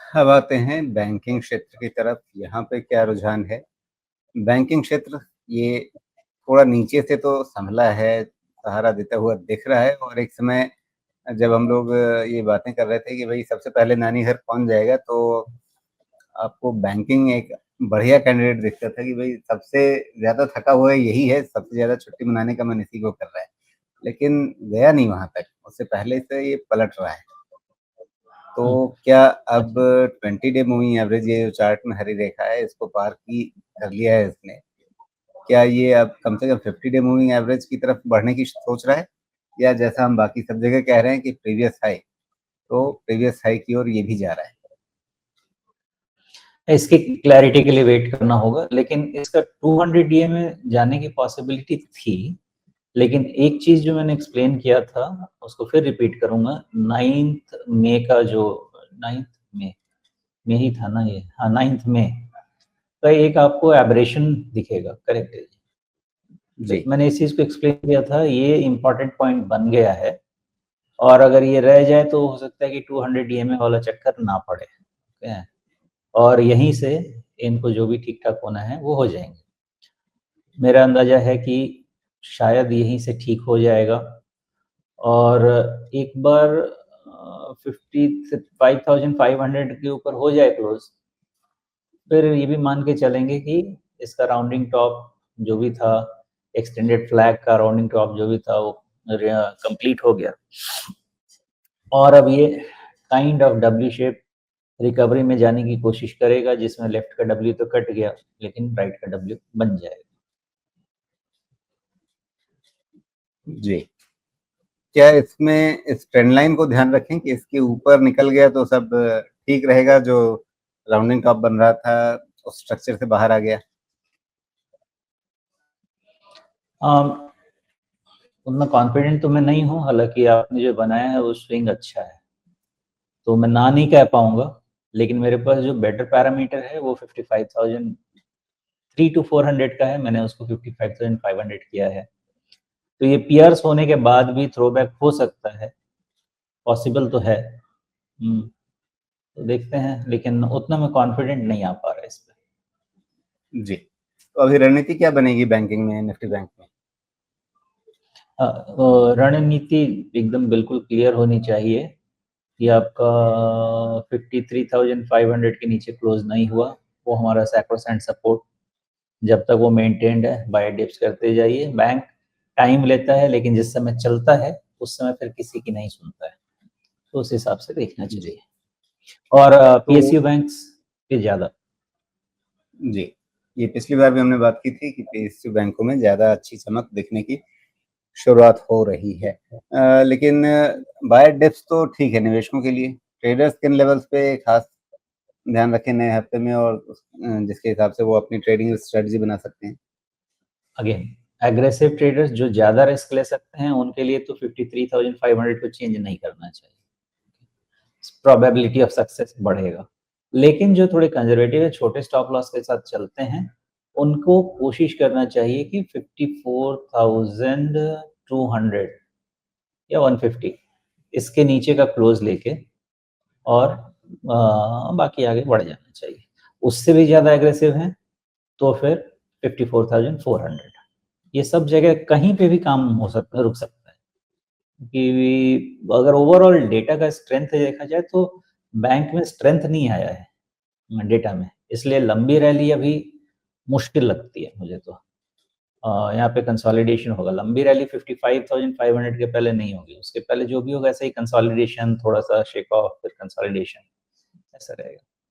अब आते हैं बैंकिंग क्षेत्र की तरफ, यहाँ पे क्या रुझान है? बैंकिंग क्षेत्र ये थोड़ा नीचे से तो संभला है, सहारा देता हुआ दिख रहा है और एक समय जब हम लोग ये बातें कर रहे थे कि भई सबसे पहले नानी घर कौन जाएगा, तो आपको बैंकिंग एक बढ़िया कैंडिडेट दिखता था कि भई सबसे ज़्यादा थका हुआ यही है, सबसे ज़्यादा छुट्टी मनाने का मन इसी को कर रहा है। लेकिन गया नहीं वहाँ तक, उससे पहले से ये पलट रहा है। तो हुँ, क्या अब अच्छा। 20 डे मूविंग एवरेज ये जो चार्ट में हरी रेखा है, इसको पार की कर लिया है इसने? क्या ये अब कम से कम 50 डे मूविंग एवरेज की तरफ बढ़ने की सोच रहा है? या जैसा हम बाकी सब जगह कह रहे हैं कि प्रीवियस हाई, तो प्रीवियस हाई की ओर ये भी जा रहा है? इसकी क्लैरिटी के लिए वेट करना होगा, लेकिन इसका 200 डीए में जाने की पॉसिबिलिटी थी, लेकिन एक चीज़ जो मैंने एक्सप्लेन किया था, उसको फिर रिपीट करूँगा। 9th मई का जो 9th मई मई ही था ना ये? हाँ, 9th मई का एक आपको एब्रेशन दिखेगा, करेक्ट है? तो जी। मैंने इस चीज़ को एक्सप्लेन किया था, ये इम्पोर्टेंट पॉइंट बन गया है और अगर ये रह जाए तो हो सकता है कि 200 डीएमए वाला चक्कर ना पड़े, ठीक है? और यहीं से इनको जो भी ठीक-ठाक होना है, वो हो जाएँगे। मेरा अंदाज़ा है कि शायद यहीं से ठीक हो जाएगा और एक बार 55,500 के ऊपर हो जाए क्लोज़, फिर ये भी मान के चलेंगे कि इसका राउंडिंग टॉप जो भी था, एक्सटेंडेड फ्लैग का राउंडिंग टॉप जो भी था, वो कंप्लीट हो गया और अब ये kind of W shape recovery में जाने की कोशिश करेगा, जिसमें लेफ्ट का डब्ल्यू तो कट गया, लेकिन राइट का डब्ल्यू बन जाएगा। जी। क्या इसमें इस ट्रेंड लाइन को ध्यान रखें कि इसके ऊपर निकल गया तो सब ठीक रहेगा, जो राउंडिंग टॉप बन रहा था, उस स्ट्रक्चर से बाहर आ गया? उतना कॉन्फिडेंट तो मैं नहीं हूँ, हालाँकि आपने जो बनाया है वो स्विंग अच्छा है। तो मैं ना नहीं कह पाऊँगा, लेकिन मेरे पास जो बेटर पैरामीटर है वो 55,000 3 टू 400 का है, मैंने उसको 55,500 किया है। तो ये पियर्स होने के बाद भी थ्रोबैक हो सकता है, पॉसिबल तो है। तो देखते हैं, लेकिन उतना मैं कॉन्फिडेंट नहीं आ पा रहा है इस पे। जी। तो अभी रणनीति क्या बनेगी बैंकिंग में, निफ्टी बैंक में? रणनीति एकदम बिल्कुल क्लियर होनी चाहिए कि आपका 53,500 के नीचे क्लोज नहीं हुआ, वो हमारा सैक्रोसेंट सपोर्ट। जब तक वो मेंटेन्ड है, बाय डिप्स करते जाइए। बैंक टाइम लेता है, लेकिन जिस समय चलता है, उस समय फिर किसी की नहीं सुनता है। तो उस हिसाब से देखना जी। चाहिए और तो पीएसयू बैंक्स के ज़्यादा। जी, ये पिछली बार भी हमने बात की थी कि पीएसयू बैंकों में ज़्यादा अच्छी चमक दिखने की शुरुआत हो रही है। लेकिन बाय डिप्स तो ठीक है निवेशकों के लिए, ट्रेडर्स किन लेवल्स पे खास ध्यान रखें नए हफ्ते में और जिसके हिसाब से वो अपनी ट्रेडिंग स्ट्रेटजी बना सकते हैं? अगेन एग्रेसिव ट्रेडर्स जो ज़्यादा रिस्क ले सकते हैं, उनके लिए तो 53,500 को चेंज नहीं करना चाहिए। प्रोबेबिलिटी ऑफ सक्सेस बढ़ेगा। लेकिन जो थोड़े कंजर्वेटिव है, छोटे स्टॉप लॉस के साथ चलते हैं, उनको कोशिश करना चाहिए कि 54,200 या 150 इसके नीचे का क्लोज लेके और बाकी आगे बढ़ जाना चाहिए। उससे भी ज़्यादा एग्रेसिव हैं तो फिर 54,400। ये सब जगह कहीं पे भी काम हो सकता है, रुक सकता है। कि अगर ओवरऑल डेटा का स्ट्रेंथ देखा जाए तो बैंक में स्ट्रेंथ नहीं आया है डेटा में, इसलिए लंबी रैली अभी मुश्किल लगती है मुझे तो। यहाँ पे कंसोलिडेशन होगा, लंबी रैली 55,500 के पहले नहीं होगी, उसके पहले जो भी होगा ऐसा ही कंसोलिडेशन, थोड़ा सा शेक ऑफ, फिर कंसोलिडेशन, ऐसा रहेगा।